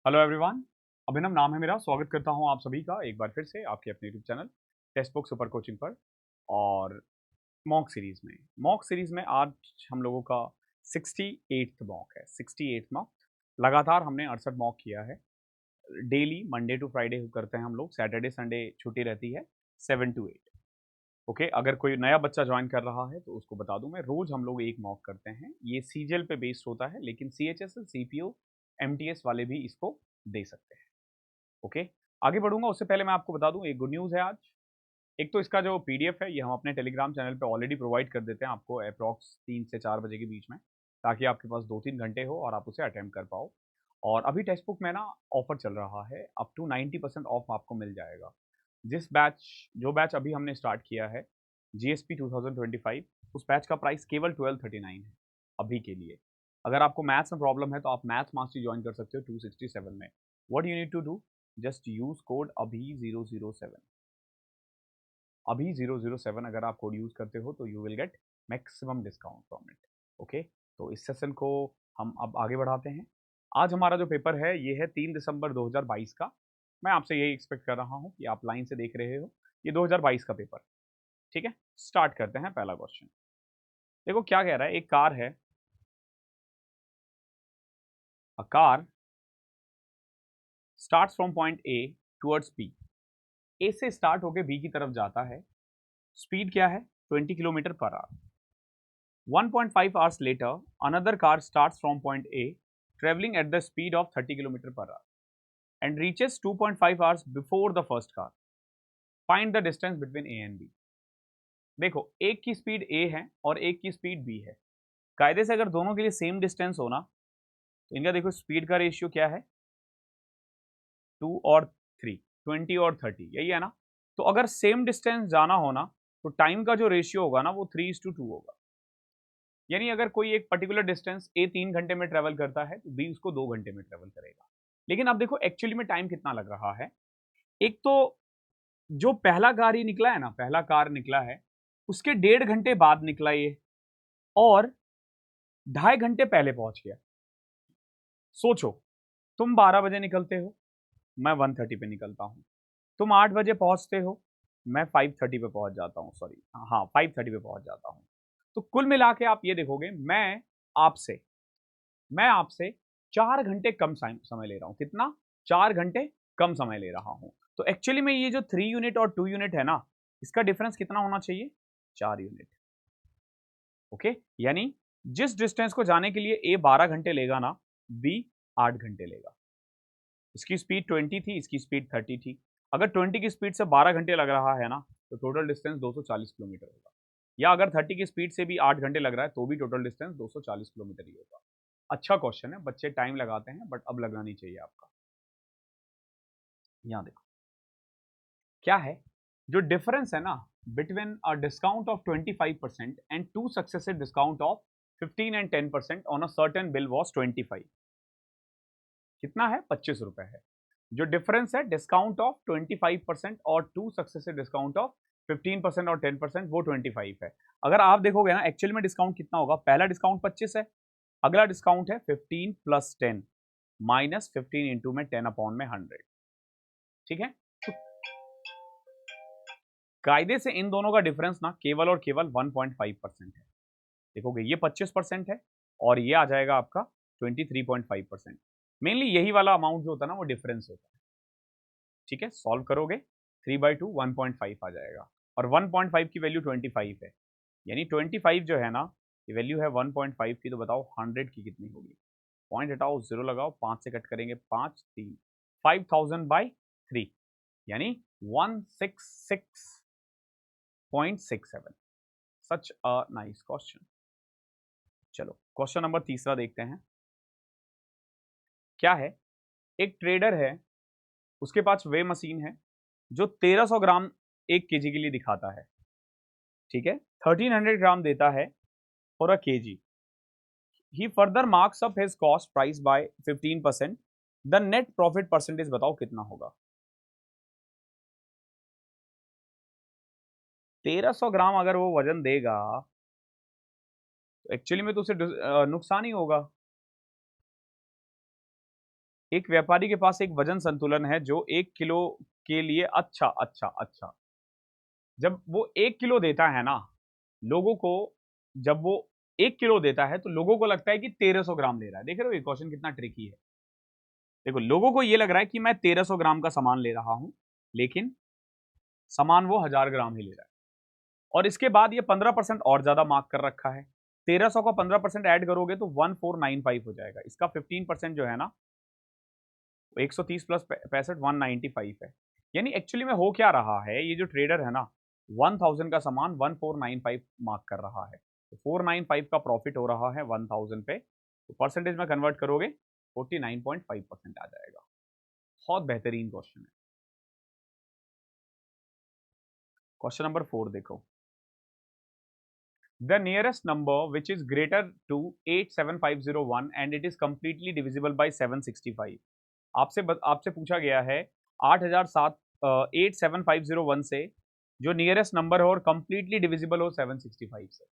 Hello everyone. अभिनव नाम है मेरा। स्वागत करता हूं आप सभी का एक बार फिर से आपके अपने YouTube channel text book super coaching पर। और मॉक सीरीज में आज हम लोगों का 68th मॉक है। 68th mock. लगातार हमने 68 मॉक किया है। डेली मंडे टू फ्राइडे करते हैं हम लोग। सैटरडे संडे छुट्टी रहती है 7 to 8। ओके, अगर कोई नया बच्चा ज्वाइन कर रहा है तो उसको बता दूं मैं, रोज हम लोग एक मॉक करते हैं। ये सीजीएल पे बेस्ड होता है, लेकिन सीएचएसएल सीपीओ एमटीएस वाले भी इसको दे सकते हैं। ओके, आगे बढ़ूंगा उससे पहले मैं आपको बता दूं एक गुड न्यूज़ है आज। एक तो इसका जो पीडीएफ है ये हम अपने टेलीग्राम चैनल पे ऑलरेडी प्रोवाइड कर देते हैं आपको अप्रॉक्स 3 से 4 बजे के बीच में, ताकि आपके पास 2-3 घंटे हो और आप उसे अटेम्प्ट कर पाओ। और अभी टेक्स्ट बुक में ना ऑफर चल रहा है, अप टू 90% ऑफ आपको मिल जाएगा। जो बैच अभी हमने स्टार्ट किया है, जीएसपी 2025, उस बैच का प्राइस केवल 1239 है अभी के लिए। अगर आपको मैथ्स में प्रॉब्लम है तो आप मैथ्स मास्टरी ज्वाइन कर सकते हो 267 में। What you need to do, just use code अभी 007। अभी 007 अगर आप कोड यूज करते हो तो you will get maximum discount from it. Okay, तो इस सेशन को हम अब आगे बढ़ाते हैं। आज हमारा जो पेपर है ये है 3 दिसंबर 2022 का। मैं आपसे यही एक्सपेक्ट कर रहा हूँ कि आप लाइन से देख रहे हो, ये 2022 का पेपर। ठीक है, स्टार्ट करते हैं पहला क्वेश्चन। देखो क्या कह रहा है, एक कार है। A car starts from point A towards B. A से स्टार्ट होकर बी की तरफ जाता है। स्पीड क्या है, 20 kilometre per hour. 1.5 hours later, another car starts from point A, traveling at the speed of 30 km per hour and reaches 2.5 hours before the first car. Find the distance between A and B. देखो, एक की speed A है और एक की speed B है। कायदे से अगर दोनों के लिए सेम डिस्टेंस होना तो इनका देखो स्पीड का रेशियो क्या है, 2 और 3, 20 और 30, यही है ना। तो अगर सेम डिस्टेंस जाना होना तो टाइम का जो रेशियो होगा ना वो 3:2 होगा। यानी अगर कोई एक पर्टिकुलर डिस्टेंस ए 3 घंटे में ट्रेवल करता है तो बी उसको 2 घंटे में ट्रेवल करेगा। लेकिन अब देखो एक्चुअली में टाइम कितना लग रहा है। एक तो जो पहला कार ही निकला है ना, पहला कार निकला है उसके 1.5 घंटे बाद निकला ये, और 2.5 घंटे पहले पहुंच गया। सोचो, तुम 12 बजे निकलते हो, मैं 1:30 पे निकलता हूं। तुम 8 बजे पहुंचते हो, मैं 5:30 पे पहुंच जाता हूं। सॉरी, हाँ 5:30 पे पहुंच जाता हूं। तो कुल मिला के आप ये देखोगे, आपसे मैं आपसे 4 घंटे कम समय ले रहा हूं। कितना? 4 घंटे कम समय ले रहा हूं। तो एक्चुअली में ये जो 3 यूनिट और 2 यूनिट है ना, इसका डिफरेंस कितना होना चाहिए? 4 यूनिट। ओके, यानी जिस डिस्टेंस को जाने के लिए ए 12 घंटे लेगा ना, बी 8 घंटे लेगा। इसकी स्पीड 20 थी, इसकी स्पीड 30 थी। अगर 20 की स्पीड से 12 घंटे लग रहा है ना, तो टोटल डिस्टेंस 240 किलोमीटर होगा। या अगर 30 की स्पीड से भी 8 घंटे लग रहा है तो भी टोटल डिस्टेंस 240 किलोमीटर ही होगा। अच्छा क्वेश्चन है, बच्चे टाइम लगाते हैं बट अब लगना नहीं चाहिए आपका। यहाँ देखो क्या है, जो डिफरेंस है ना between a discount of 25% and two successive discount of 15 and 10% on a certain bill was 25। कितना है? 25 रुपए है। जो डिफरेंस है डिस्काउंट ऑफ 25% और टू सक्सेसिव डिस्काउंट ऑफ 15% और 10%, वो 25 है। अगर आप देखोगे ना एक्चुअल में डिस्काउंट कितना होगा, पहला डिस्काउंट 25 है, अगला डिस्काउंट है 15 प्लस 10 माइनस 15 इंटू में 10 अपॉन में 100। ठीक है, तो कायदे से इन दोनों का डिफरेंस ना केवल और केवल 1.5% है। देखोगे ये 25% है और ये आ जाएगा आपका 23.5%। मेनली यही वाला अमाउंट जो होता है ना वो डिफरेंस होता है। ठीक है, सॉल्व करोगे 3/2 1.5 आ जाएगा, और 1.5 की वैल्यू 25 है। यानी 25 जो है ना, ये वैल्यू है 1.5 की, तो बताओ 100 की कितनी होगी? पॉइंट हटाओ, जीरो लगाओ, 5 से कट करेंगे 5 3, 5000/3, यानी 166.67। सच अ नाइस क्वेश्चन। चलो क्वेश्चन नंबर तीसरा देखते हैं। क्या है, एक ट्रेडर है, उसके पास वे मशीन है जो 1300 ग्राम 1 केजी के लिए दिखाता है। ठीक है, 1300 ग्राम देता है for a KG. He further marks up his cost price by 15%। The net profit percentage बताओ कितना होगा? 1300 ग्राम अगर वो वजन देगा तो एक्चुअली में तो उसे नुकसान ही होगा। एक व्यापारी के पास एक वजन संतुलन है जो 1 किलो के लिए अच्छा, जब वो 1 किलो देता है ना लोगों को, जब वो 1 किलो देता है तो लोगों को लगता है कि 1300 ग्राम ले रहा है। देख रहे हो ये क्वेश्चन कितना ट्रिकी है। देखो लोगों को ये लग रहा है कि मैं 1300 ग्राम का सामान ले रहा हूं, लेकिन सामान वो 1000 ग्राम ही ले रहा है। और इसके बाद ये 15% और ज्यादा मार्क कर रखा है। 1300 का 15% ऐड करोगे तो 1495 हो जाएगा। इसका 15% जो है ना 130 प्लस 65 195 है। यानी एक्चुअली में हो क्या रहा है, ये जो ट्रेडर है ना 1000 का सामान 1495 मार्क कर रहा है, तो 495 का प्रॉफिट हो रहा है 1000 पे, तो परसेंटेज में कन्वर्ट करोगे 49.5% आ जाएगा। बहुत बेहतरीन क्वेश्चन है। क्वेश्चन नंबर 4 देखो, the nearest number which is greater to 87501 and it is completely divisible by 765। आपसे पूछा गया है 8750 से जो नियरेस्ट नंबर हो और कंप्लीटली डिविजिबल हो 765 से।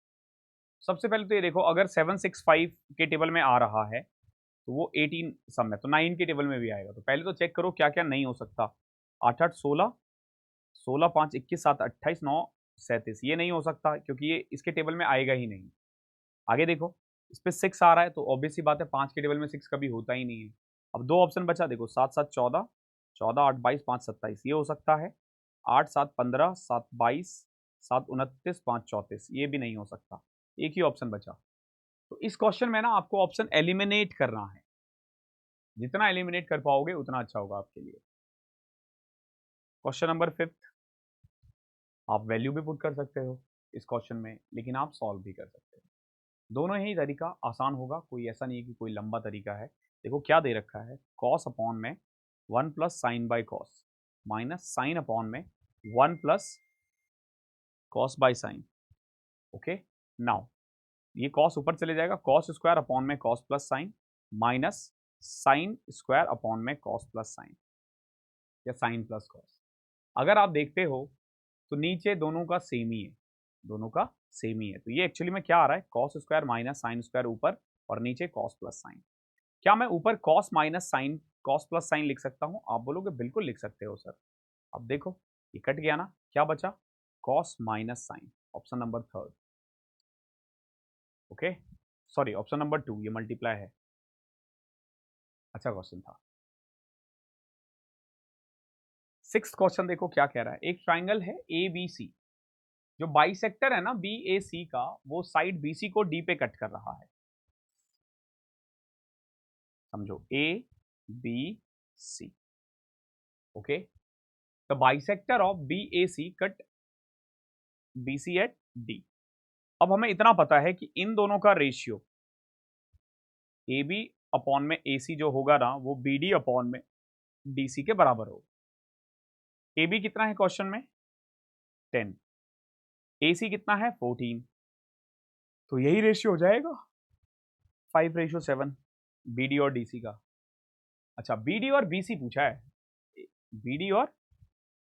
सबसे पहले तो ये देखो, अगर 765 के टेबल में आ रहा है तो वो 18 सम है, तो 9 के टेबल में भी आएगा। तो पहले तो चेक करो क्या क्या नहीं हो सकता। 8 8 16, 16 5 21 7 28 9 37, ये नहीं हो सकता क्योंकि ये इसके टेबल में आएगा ही नहीं। आगे देखो, इस पे 6 आ रहा है तो ऑब्वियस सी बात है 5 के टेबल में 6 कभी होता ही नहीं है। अब दो ऑप्शन बचा, देखो 7 7 14, 14 8 22 5 27, ये हो सकता है। 8 7 15, 7 22, 7 29, 5 34, ये भी नहीं हो सकता। एक ही ऑप्शन बचा। तो इस क्वेश्चन में ना आपको ऑप्शन एलिमिनेट करना है। जितना एलिमिनेट कर पाओगे उतना अच्छा होगा आपके लिए। क्वेश्चन नंबर 5, आप वैल्यू भी पुट कर सकते हो इस क्वेश्चन में, लेकिन आप सॉल्व भी कर सकते हो। दोनों ही तरीका आसान होगा, कोई ऐसा नहीं है कि कोई लंबा तरीका है। देखो क्या दे रखा है, कॉस अपॉन में 1 plus sign by cos minus sine upon में 1 plus cos by sine. Okay, now ये कॉस ऊपर चले जाएगा, कॉस स्क्वायर अपॉन में cos plus sign minus sine square upon में कॉस प्लस साइन या साइन प्लस कॉस। अगर आप देखते हो तो नीचे दोनों का सेम ही है, दोनों का सेम ही है। तो ये एक्चुअली में क्या आ रहा है, cos square minus sine square ऊपर और नीचे कॉस प्लस साइन। क्या मैं ऊपर cos minus sine cos plus sign लिख सकता हूं? आप बोलोगे बिल्कुल लिख सकते हो सर। अब देखो ये कट गया ना, क्या बचा, cos minus sine, option number 3। Okay, sorry option number 2, ये मल्टीप्लाई है। अच्छा क्वेश्चन था। 6th क्वेश्चन देखो क्या कह रहा है, एक ट्राइंगल है ए बी सी, जो बाइसेक्टर है ना बी ए सी का, वो साइड बी सी को डी पे कट कर रहा है। समझो A B C, okay, the bisector of B A C cut B C at D. अब हमें इतना पता है कि इन दोनों का रेशियो ए बी अपॉन में ए सी जो होगा ना वो बी डी अपॉन में डी सी के बराबर होगा। ए बी कितना है क्वेश्चन में 10, ए सी कितना है 14, तो यही रेशियो हो जाएगा 5:7 बी डी और डी सी का। अच्छा बी डी और बी सी पूछा है, बी डी और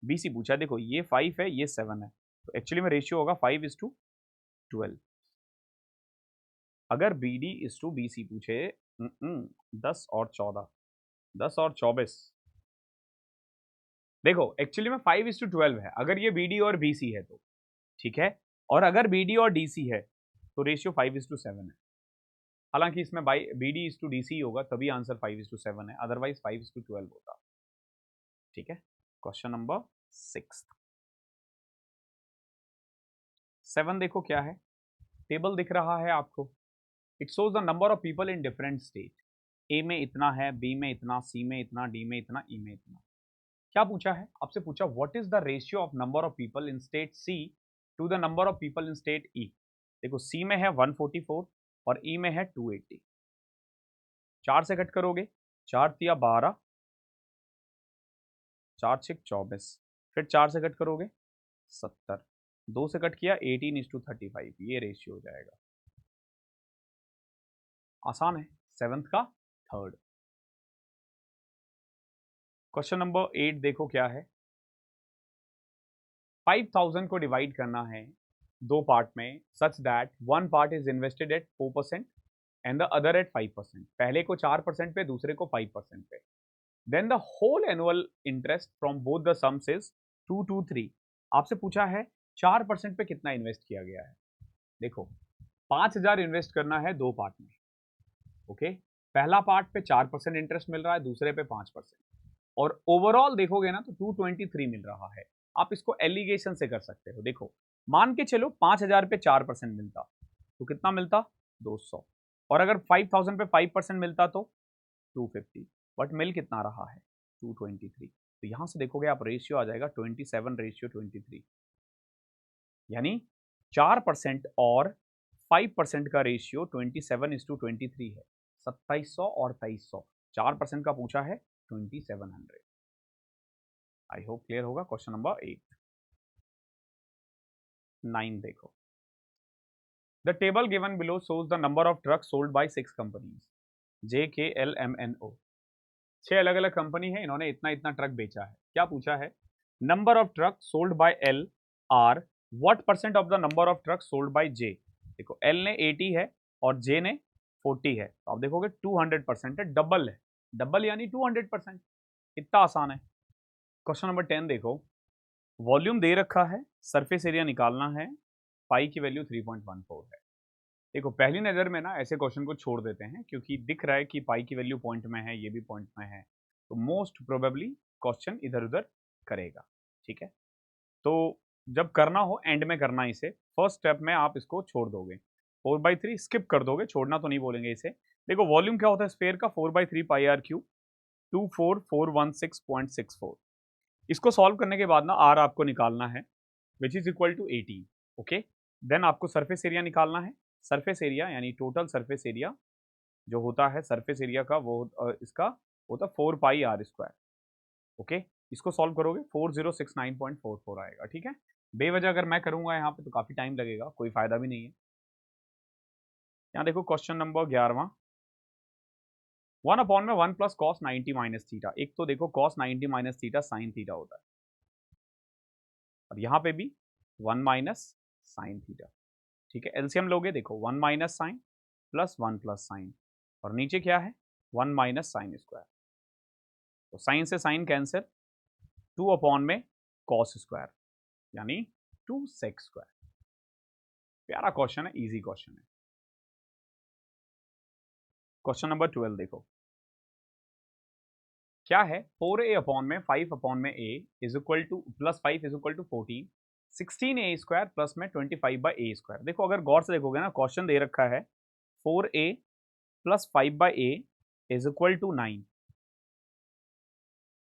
बी सी पूछा है। देखो ये 5 है ये 7 है, तो एक्चुअली में रेशियो होगा 5:12। अगर B D is to B C पूछे 10 और 14, 10 और 24, देखो एक्चुअली में 5:12 है अगर ये बी डी और बी सी है तो, ठीक है, और अगर बी डी और डी सी है तो रेशियो 5:7 है। हालांकि इसमें B D is to D C होगा तभी आंसर 5:7 है, अदरवाइज 5:12 होता। ठीक है, क्वेश्चन नंबर 6। 7 देखो क्या है, टेबल दिख रहा है आपको, it shows the number of people in different state. A में इतना है, बी में इतना, सी में इतना, डी में इतना, ई में इतना। क्या पूछा है आपसे, पूछा what is the ratio of number of people in state C to the number of people in state E. देखो सी में है 144 और ई में है 280। 4 से कट करोगे, 4 तिया 12, 4 6 24, फिर 4 से कट करोगे 70, 2 से कट किया 18:35, ये रेशियो हो जाएगा। आसान है, 7th का 3rd। क्वेश्चन नंबर 8 देखो क्या है, 5000 को डिवाइड करना है दो पार्ट में such that one part is invested at 4% and the other at 5%। पहले को 4% पे, दूसरे को 5% पे। Then the whole annual interest from both the sums is 223। आपसे पूछा है 4% पे कितना इन्वेस्ट किया गया है। देखो 5000 इन्वेस्ट करना है दो पार्ट में, ओके। पहला पार्ट पे 4% इंटरेस्ट मिल रहा है, दूसरे पे 5%, और ओवरऑल देखोगे ना तो 223 मिल रहा है। आप इसको एलिगेशन से कर सकते हो। देखो मान के चलो 5000 पे 4% मिलता तो कितना मिलता, 200, और अगर 5000 पे 5% मिलता तो 250, बट मिल कितना रहा है, 223। तो यहां से देखोगे आप रेशियो आ जाएगा 27:23, यानी 4% और 5% का रेशियो 27:23 है। 2700 और 2300, 4% का पूछा है 2700। आई होप क्लियर होगा। क्वेश्चन नंबर 9 देखो, the table given below shows the number of trucks sold by 6 companies JKLMNO। 6 अलग अलग कंपनी है, इन्होंने इतना इतना ट्रक बेचा है। क्या पूछा है, number of truck sold by L are what percent of the number of truck sold by J। देखो L ने 80 है और J ने 40 है, तो आप देखोगे 200% है, डबल है, डबल यानी 200%। इतना आसान है। क्वेश्चन नंबर 10 देखो, वॉल्यूम दे रखा है, सरफेस एरिया निकालना है, पाई की वैल्यू 3.14 है। देखो पहली नज़र में ना ऐसे क्वेश्चन को छोड़ देते हैं, क्योंकि दिख रहा है कि पाई की वैल्यू पॉइंट में है, ये भी पॉइंट में है, तो मोस्ट प्रोबेबली क्वेश्चन इधर उधर करेगा। ठीक है, तो जब करना हो एंड में करना इसे, फर्स्ट स्टेप में आप इसको छोड़ दोगे, 4/3 स्किप कर दोगे, छोड़ना तो नहीं बोलेंगे इसे। देखो वॉल्यूम क्या होता है स्फीयर का, 4/3 पाई आर क्यूब, 24416.64। इसको सॉल्व करने के बाद ना आर आपको निकालना है, which is equal to 18, okay. Then आपको सरफेस एरिया निकालना है। सरफेस एरिया यानी टोटल सरफेस एरिया जो होता है सरफेस एरिया का, वो इसका होता है 4πr², ओके। इसको सॉल्व करोगे 4069.44 आएगा। ठीक है, बेवजह अगर मैं करूंगा यहाँ पे तो काफी टाइम लगेगा, कोई फायदा भी नहीं है। यहाँ देखो क्वेश्चन नंबर 11वां, 1/1 प्लस कॉस 90 माइनस थीटा। एक तो देखो cos 90 minus theta sine theta होता है, और यहाँ पे भी 1 माइनस साइन थीटा। ठीक है, एलसीएम लोगे, देखो 1 minus sine plus 1 plus sine, और नीचे क्या है 1 माइनस साइन स्क्वायर, तो साइन से साइन कैंसिल, 2/में कॉस स्क्वायर यानी 2 सेक स्क्वायर। प्यारा क्वेश्चन है, इजी क्वेश्चन है। क्वेश्चन नंबर 12 देखो, क्या है 4a/में 5/में a is equal to plus 5 is equal to 14, 16a² plus में 25/a²। देखो अगर गौर से देखोगे ना, क्वेश्चन दे रखा है 4a plus 5/a is equal to 9।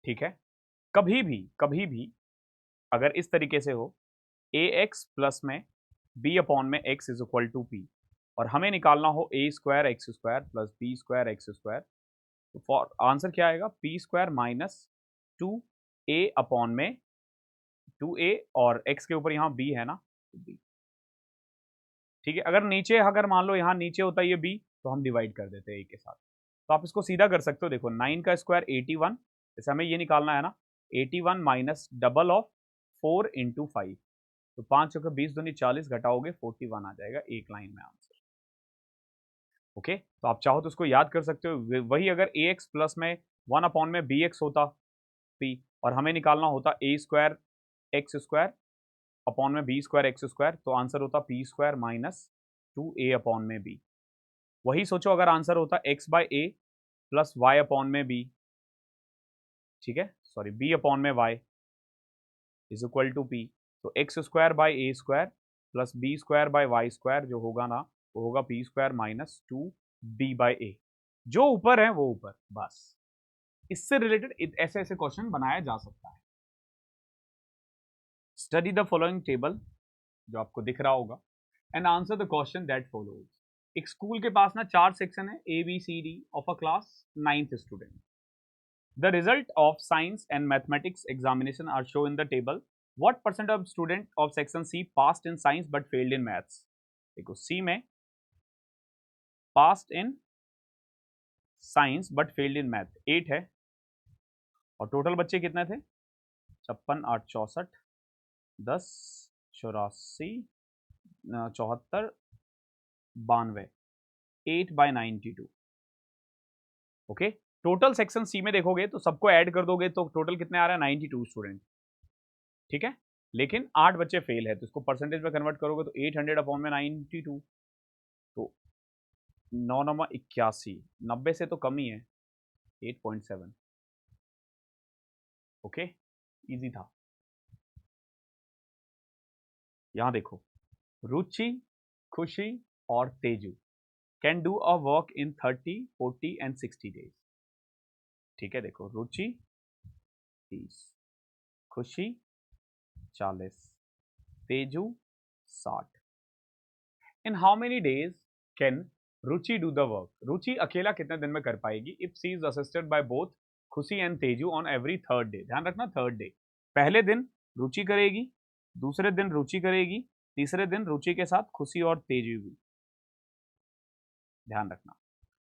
ठीक है, कभी भी अगर इस तरीके से हो, ax प्लस में b/में x is equal to p, और हमें निकालना हो a² x² plus b² x², तो फॉर आंसर क्या आएगा, p² माइनस 2a/में 2a, और x के ऊपर यहाँ b है ना, तो b। ठीक है, अगर नीचे, अगर मान लो यहाँ नीचे होता ये b, तो हम डिवाइड कर देते हैं a के साथ, तो आप इसको सीधा कर सकते हो। देखो 9 का स्क्वायर 81, जैसे हमें ये निकालना है ना, 81 माइनस डबल ऑफ 4 इंटू 5, तो 5 चौके 20 दूनी 40, घटाओगे 41 आ जाएगा, एक लाइन में आंसर। ओके, तो आप चाहो तो उसको याद कर सकते हो। वही अगर ax प्लस में 1/में bx होता p, और हमें निकालना होता a² x² अपॉन में b² x², तो आंसर होता p² माइनस 2a/में b। वही सोचो अगर आंसर होता x/a प्लस y/में b, ठीक है, सॉरी b/में y is equal to p, तो x²/a² प्लस b²/y² जो होगा ना, वो होगा p² माइनस 2b/a। जो ऊपर है वो ऊपर, बस इससे रिलेटेड ऐसे ऐसे क्वेश्चन बनाया जा सकता है। स्टडी द फॉलोइंग टेबल, जो आपको दिख रहा होगा, and answer the question that follows. एक स्कूल के पास ना 4 सेक्शन है, ABCD of a class 9th student. The result of science and mathematics examination are show in the table. What percent of student of section C passed in science but failed in maths. देखो C में passed in science but failed in math 8 है, और total बच्चे कितने थे, 56 8 64 10 84 74 92, 8/92, okay. Total section C में देखोगे तो सबको ऐड कर दोगे तो टोटल कितने आ रहा है 92 स्टूडेंट, ठीक है, लेकिन 8 बच्चे फेल है तो इसको परसेंटेज में कन्वर्ट करोगे तो 800 अपॉन में 92, तो 9 9 81, 90 से तो कम ही है, 8.7। ओके, इजी था। यहां देखो, रुचि, खुशी और Teju can do a work in 30, 40 and 60 days. ठीक है, देखो Ruchi 30, Khushi 40, Teju 60। In how many days can Ruchi do the work? Ruchi अकेला कितने दिन में कर पाएगी if C is assisted by both Khushi and Teju on every third day? ध्यान रखना, थर्ड डे, पहले दिन रुचि करेगी, दूसरे दिन रुचि करेगी, तीसरे दिन रुचि के साथ खुशी और तेजू भी। ध्यान रखना,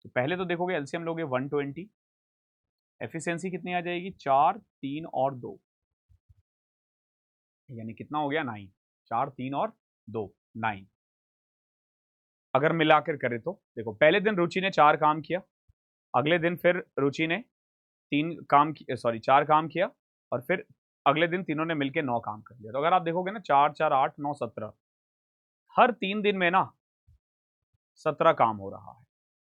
तो पहले तो देखोगे एलसीएम लोगे 120, एफिशिएंसी कितनी आ जाएगी 4 3 और 2, यानी कितना हो गया 9, 4 3 और 2 9। अगर मिलाकर करें तो देखो, पहले दिन रुचि ने 4 काम किया, अगले दिन फिर रुचि ने 3 काम, सॉरी 4 काम किया, और फिर अगले दिन तीनों ने मिलकर 9 काम कर लिया। तो अगर आप देखोगे ना 4 4 8 9 17, हर 3 दिन में ना 17 काम हो रहा है।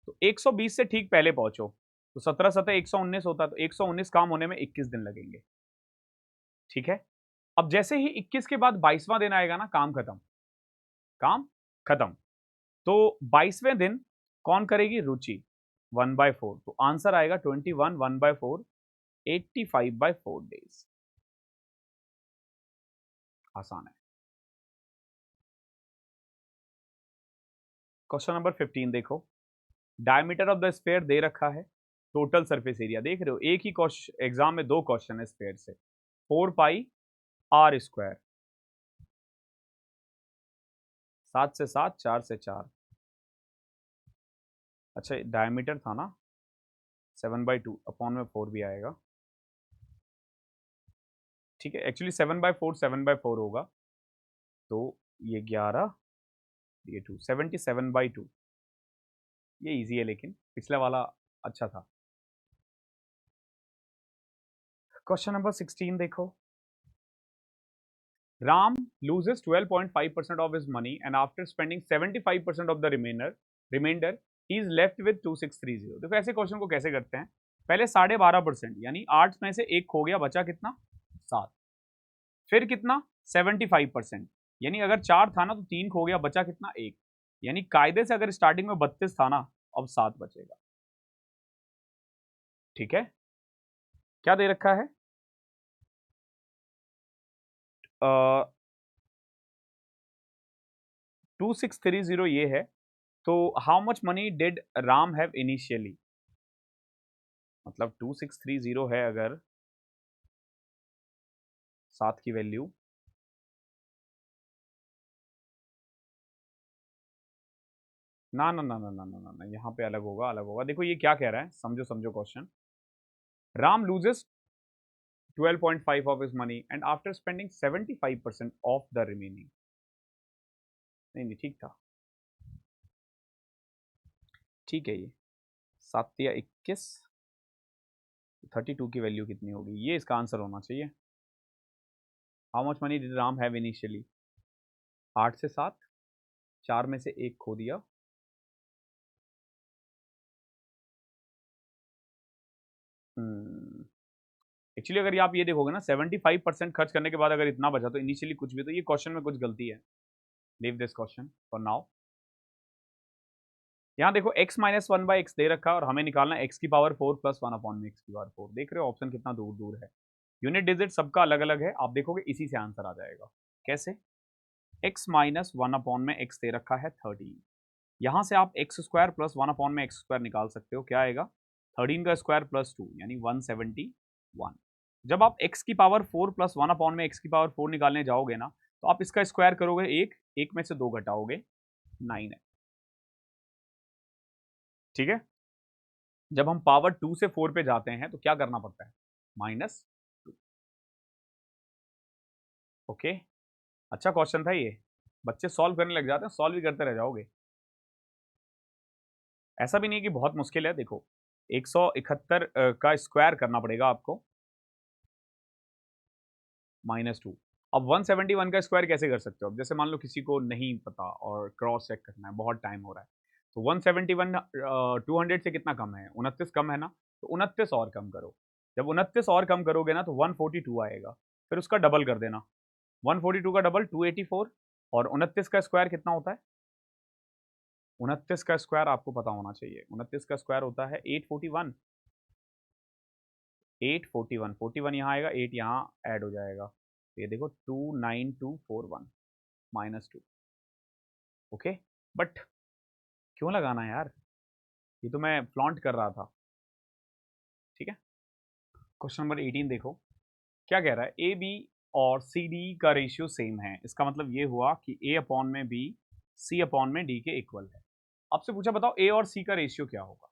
तो 120 से ठीक पहले पहुंचो तो 17 17 119 होता, तो 119 काम होने में 21 दिन लगेंगे। ठीक है, अब जैसे ही 21 के बाद 22वां दिन आएगा ना, काम खत्म, काम खत्म। तो 22वें दिन कौन करेगी? रुचि, 1/4, तो आंसर आएगा 21 1/4, 85/4 डेज। आसान है। क्वेश्चन नंबर 15 देखो, डायमीटर ऑफ द स्फीयर दे रखा है, टोटल सरफेस एरिया देख रहे हो, एक ही क्वेश्चन एग्जाम में 2 क्वेश्चन है स्फीयर से, 4πr², 7 से 7, 4 से 4। अच्छा, डायमीटर था ना 7/2, अपॉन में 4 भी आएगा, ठीक है, एक्चुअली 7/4 7/4 होगा, तो ये 11, ये 2, 77/2। ये इजी है, लेकिन पिछला वाला अच्छा था। क्वेश्चन नंबर 16 देखो, Ram loses 12.5% of his money and after spending 75% of the remainder he is left with 2630। देखो ऐसे क्वेश्चन को कैसे करते हैं, पहले 12.5% यानी 8 में से एक खो गया, बचा कितना 7, फिर कितना 75%, यानी अगर 4 था ना तो 3 खो गया, बचा कितना 1, यानी कायदे से अगर स्टार्टिंग में 32 था ना, अब 7 बचेगा। ठीक है, क्या दे रखा है? 2630 ये है, तो how much money did Ram have initially, मतलब 2630 है अगर 7 की वैल्यू, ना ना ना ना ना ना ना, यहाँ पे अलग होगा, अलग होगा। देखो ये क्या कह रहा है, समझो समझो question, Ram loses 12.5 of his money and after spending 75% of the remaining। नहीं नहीं, ठीक था, ठीक है, ये 7 या 21, 32 की वैल्यू कितनी होगी, ये इसका आंसर होना चाहिए। How much money did Ram have initially, 8 से 7, 4 में से 1 खो दिया, एक्चुअली अगर आप ये देखोगे ना 75% खर्च करने के बाद अगर इतना बचा तो इनिशियली कुछ भी, तो ये क्वेश्चन में कुछ गलती है, leave this question for now. यहाँ देखो x माइनस 1/x दे रखा है और हमें निकालना है x की पावर 4 प्लस 1 अपॉन में x की पावर 4। देख रहे हो ऑप्शन कितना दूर दूर है, यूनिट डिजिट सबका अलग अलग है, आप देखोगे इसी से आंसर आ जाएगा। कैसे? x माइनस 1 अपॉन में x दे रखा है 13, यहाँ से आप x स्क्वायर प्लस 1 अपॉन में x स्क्वायर निकाल सकते हो, क्या आएगा 13 का स्क्वायर प्लस 2 यानी 171। जब आप x की पावर 4 प्लस 1 अपॉन में x की पावर 4 निकालने जाओगे ना, तो आप इसका स्क्वायर करोगे, एक में से 2 घटाओगे, 9 है। ठीक है, जब हम पावर 2 से 4 पे जाते हैं तो क्या करना पड़ता है, -2। ओके, अच्छा क्वेश्चन था ये, बच्चे सॉल्व करने लग जाते हैं, सॉल्व भी करते रह जाओगे, ऐसा भी नहीं कि बहुत मुश्किल है। देखो 171 का स्क्वायर करना पड़ेगा आपको -2। अब 171 का स्क्वायर कैसे कर सकते हो? अब जैसे मान लो किसी को नहीं पता और क्रॉस चेक करना है, बहुत टाइम हो रहा है, तो 171 200 से कितना कम है? 29 कम है ना, तो 29 और कम करो। जब 29 और कम करोगे ना तो 142 आएगा, फिर उसका डबल कर देना। 142 का डबल 284 और 29 का स्क्वायर कितना होता है? 29 का स्क्वायर आपको पता होना चाहिए। 29 का स्क्वायर होता है 841। 841 41 यहाँ आएगा, 8 यहाँ ऐड हो जाएगा, तो ये देखो 29241 -2। ओके, बट क्यों लगाना यार, ये तो मैं फ्लॉन्ट कर रहा था। ठीक है, क्वेश्चन नंबर 18 देखो क्या कह रहा है। ए बी और सी डी का रेशियो सेम है, इसका मतलब ये हुआ कि ए अपॉन में बी सी अपॉन में डी के इक्वल है। आपसे पूछा बताओ ए और सी का रेशियो क्या होगा।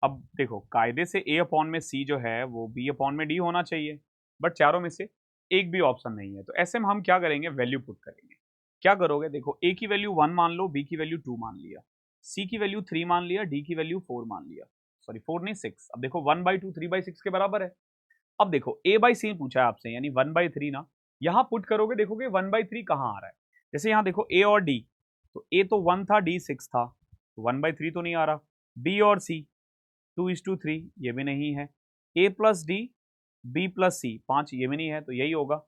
अब देखो कायदे से ए अपॉन में सी जो है वो बी अपॉन में डी होना चाहिए, बट चारों में से एक भी ऑप्शन नहीं है, तो ऐसे में हम क्या करेंगे, वैल्यू पुट करेंगे। क्या करोगे, देखो ए की वैल्यू 1 मान लो, बी की वैल्यू 2 मान लिया, सी की वैल्यू 3 मान लिया, डी की वैल्यू 4 मान लिया, सॉरी 4 नहीं 6। अब देखो 1/2 3/6 के बराबर है। अब देखो ए बाई सी पूछा है आपसे, यानी 1/3 ना, यहाँ पुट करोगे देखोगे 1/3 कहाँ आ रहा है। जैसे यहाँ देखो ए और डी, तो ए तो 1 था, डी 6 था, तो 1/3 तो नहीं आ रहा। बी और सी 2:3, ये भी नहीं है। ए प्लस डी, बी प्लस सी 5, ये भी नहीं है, तो यही होगा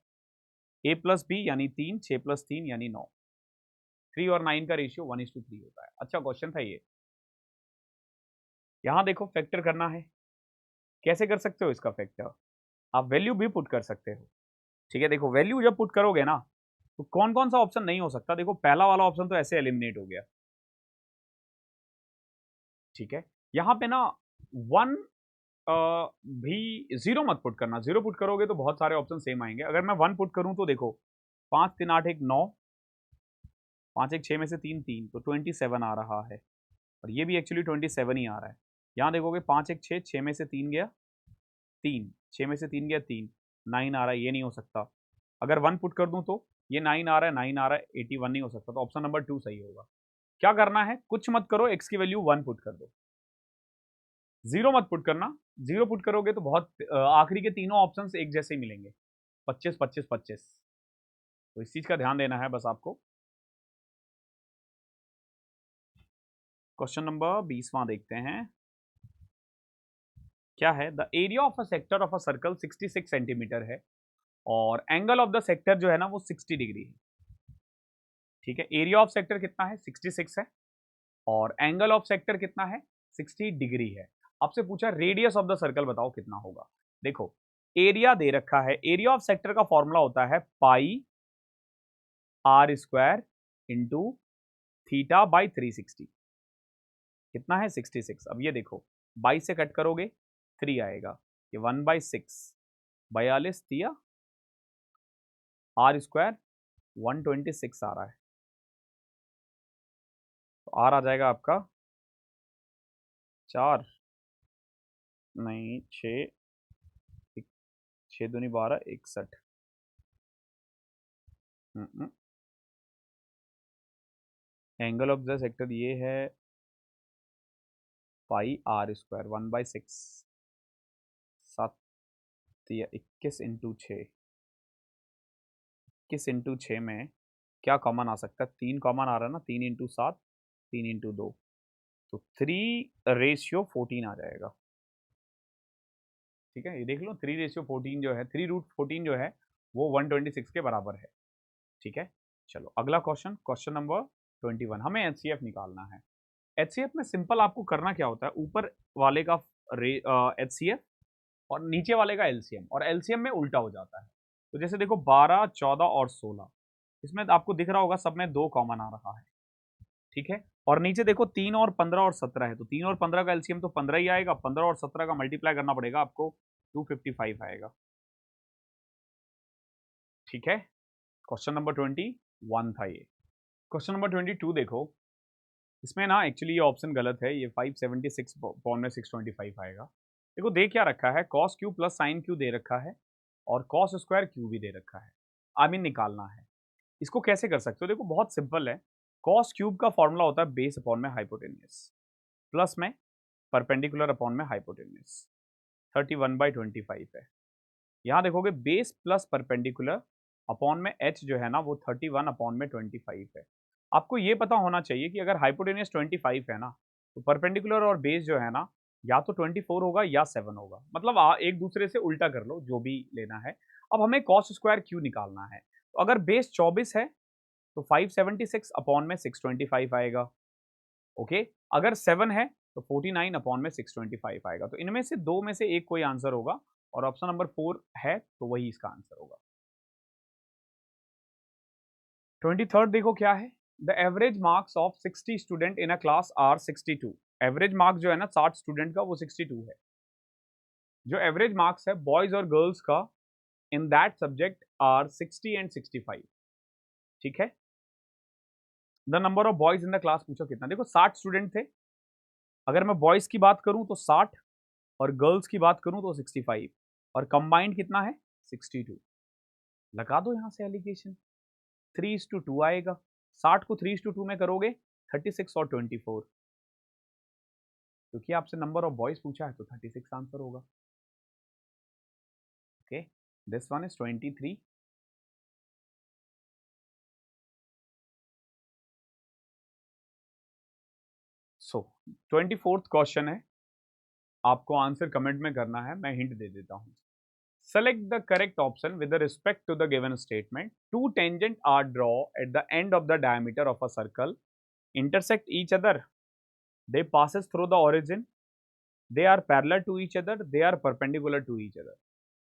ए प्लस बी यानी 3, 6 प्लस 3 यानी 9। 3 और 9 का रेशियो 1:3 होता है। अच्छा क्वेश्चन था ये। यहाँ देखो फैक्टर करना है, कैसे कर सकते हो इसका फैक्टर, आप वैल्यू भी पुट कर सकते हो। ठीक है, देखो वैल्यू जब पुट करोगे ना तो कौन कौन सा ऑप्शन नहीं हो सकता, देखो पहला वाला ऑप्शन तो ऐसे एलिमिनेट हो गया। ठीक है, यहाँ पे ना 1 भी जीरो मत पुट करना, जीरो पुट करोगे तो बहुत सारे ऑप्शन सेम आएंगे। अगर मैं 1 पुट करूं तो देखो 5 3 8 1 9, 5 1 6 में से 3 3, तो 27 आ रहा है, और ये भी एक्चुअली 27 ही आ रहा है। यहाँ देखोगे 5 1 6, 6 में से 3 गया 3, 6 में से 3 गया 3, 9 आ रहा है, ये नहीं हो सकता। अगर 1 पुट कर दूं तो ये 9 आ रहा है, 9 आ रहा है, 81 नहीं हो सकता, तो ऑप्शन नंबर 2 सही होगा। क्या करना है, कुछ मत करो, एक्स की वैल्यू 1 पुट कर दो, जीरो मत पुट करना। जीरो पुट करोगे तो बहुत आखिरी के तीनों ऑप्शंस एक जैसे ही मिलेंगे, 25 25 25, तो इस चीज का ध्यान देना है बस आपको। क्वेश्चन नंबर 20वां देखते हैं क्या है। The area of a sector of a circle 66 centimetre है और एंगल ऑफ द सेक्टर जो है ना वो 60 डिग्री है। ठीक है, एरिया ऑफ सेक्टर कितना है, 66 है, और एंगल ऑफ सेक्टर कितना है, 60 डिग्री है। आपसे पूछा रेडियस ऑफ द सर्कल बताओ कितना होगा। देखो एरिया दे रखा है, एरिया ऑफ सेक्टर का फॉर्मूला होता है pi R square into theta by 360। कितना है, 66। अब ये देखो 22 से कट करोगे 3 आएगा, ये 1/6, 42 दिया, आर स्क्वायर 126 आ रहा है, तो आर आ जाएगा आपका 4 नहीं 6, 6 दूनी 12 61। एंगल ऑफ द सेक्टर ये है पाई आर स्क्वायर 1/6, 7 या 21 इंटू 6, 21 इंटू 6 में क्या कॉमन आ सकता है, 3 कॉमन आ रहा है ना, 3 इंटू 7, 3 इंटू 2, तो 3/14 आ जाएगा। ठीक है, ये देख लो 3/14 जो है, 3√14 जो है वो 126 के बराबर है। ठीक है, चलो अगला क्वेश्चन, क्वेश्चन नंबर 21, हमें एचसीएफ निकालना है। एचसीएफ में सिंपल आपको करना क्या होता है, ऊपर वाले का एचसीएफ और नीचे वाले का एलसीएम, और एलसीएम में उल्टा हो जाता है। तो जैसे देखो 12 14 और 16, इसमें आपको दिख रहा होगा सब में 2 कॉमन आ रहा है। ठीक है, और नीचे देखो 3 और 15 और 17 है, तो 3 और 15 का एलसीएम तो 15 ही आएगा, 15 और 17 का मल्टीप्लाई करना पड़ेगा आपको, 255 आएगा। ठीक है, क्वेश्चन नंबर 21 था ये। क्वेश्चन नंबर 22 देखो, इसमें ना एक्चुअली ये ऑप्शन गलत है, ये 576 पॉन में 625 आएगा। देखो दे क्या रखा है, cos Q plus sine Q दे रखा है, और कॉस स्क्वायर क्यू भी दे रखा है, आई मीन निकालना है। इसको कैसे कर सकते हो, देखो बहुत सिंपल है। कॉस क्यूब का फॉर्मूला होता है बेस अपॉन में हाइपोटेन्यूस, प्लस में परपेंडिकुलर अपॉन में हाइपोटेन्यूज 31/25 है। यहाँ देखोगे बेस प्लस परपेंडिकुलर अपॉन में h जो है ना वो 31/25 है। आपको ये पता होना चाहिए कि अगर हाइपोटेन्यूज 25 है ना तो परपेंडिकुलर और बेस जो है ना या तो 24 होगा या 7 होगा, मतलब एक दूसरे से उल्टा कर लो जो भी लेना है। अब हमें कॉस स्क्वायर क्यू निकालना है, तो अगर बेस 24 है तो 576 अपॉन में 625 आएगा। ओके, अगर 7 है तो 49 अपॉन में 625 आएगा। तो इनमें से दो में से एक कोई आंसर होगा और ऑप्शन नंबर 4 है तो वही इसका आंसर होगा। 23rd देखो क्या है, the average marks of 60 student in a class are 62। Average marks जो है ना 60 स्टूडेंट का वो 62 है। जो एवरेज मार्क्स है बॉयज और गर्ल्स का in that subject are 60 and 65। ठीक है, the number of boys in the class पूछो कितना। देखो 60 स्टूडेंट थे, अगर मैं बॉयज की बात करूं तो 60 और गर्ल्स की बात करूं तो 65 और कंबाइंड कितना है 62। लगा दो यहां से एलिगेशन, 3:2 आएगा। 60 को 3:2 में करोगे 36 और 24, क्योंकि आपसे नंबर ऑफ बॉयज पूछा है तो 36 आंसर होगा। Okay, this one is 23। So 24th question है, आपको आंसर कमेंट में करना है, मैं हिंट दे देता हूं। Select the correct option with respect to the given statement. Two tangents are drawn at the end of the diameter of a circle, intersect each other. They passes through the origin. They are parallel to each other. They are perpendicular to each other.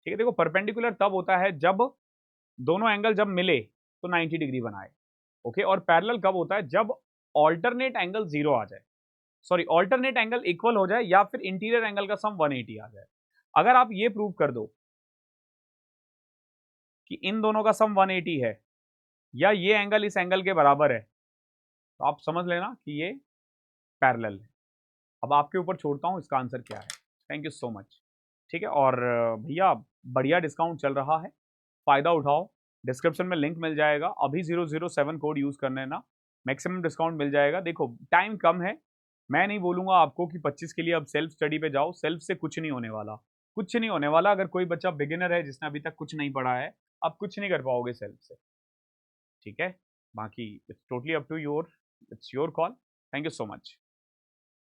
ठीक है, देखो perpendicular तब होता है जब दोनों angle जब मिले तो 90 डिग्री बनाए। ओके, और पैरेलल कब होता है जब ऑल्टरनेट एंगल 0 आ जाए, सॉरी ऑल्टरनेट एंगल इक्वल हो जाए या फिर इंटीरियर एंगल का सम 180 आ जाए। अगर आप ये प्रूव कर दो कि इन दोनों का सम 180 है या ये एंगल इस एंगल के बराबर है तो आप समझ लेना कि ये पैरेलल है। अब आपके ऊपर छोड़ता हूं इसका आंसर क्या है। Thank you so much. ठीक है, और भैया बढ़िया डिस्काउंट चल रहा है, फायदा उठाओ। डिस्क्रिप्शन में लिंक मिल जाएगा, अभी 007 कोड यूज करने ना मैक्सिमम डिस्काउंट मिल जाएगा। देखो टाइम कम है, मैं नहीं बोलूंगा आपको कि 25 के लिए अब सेल्फ स्टडी पे जाओ, सेल्फ से कुछ नहीं होने वाला, कुछ नहीं होने वाला। अगर कोई बच्चा बिगिनर है जिसने अभी तक कुछ नहीं पढ़ा है, आप कुछ नहीं कर पाओगे सेल्फ से। ठीक है, बाकी it's totally up to your, it's your call. Thank you so much.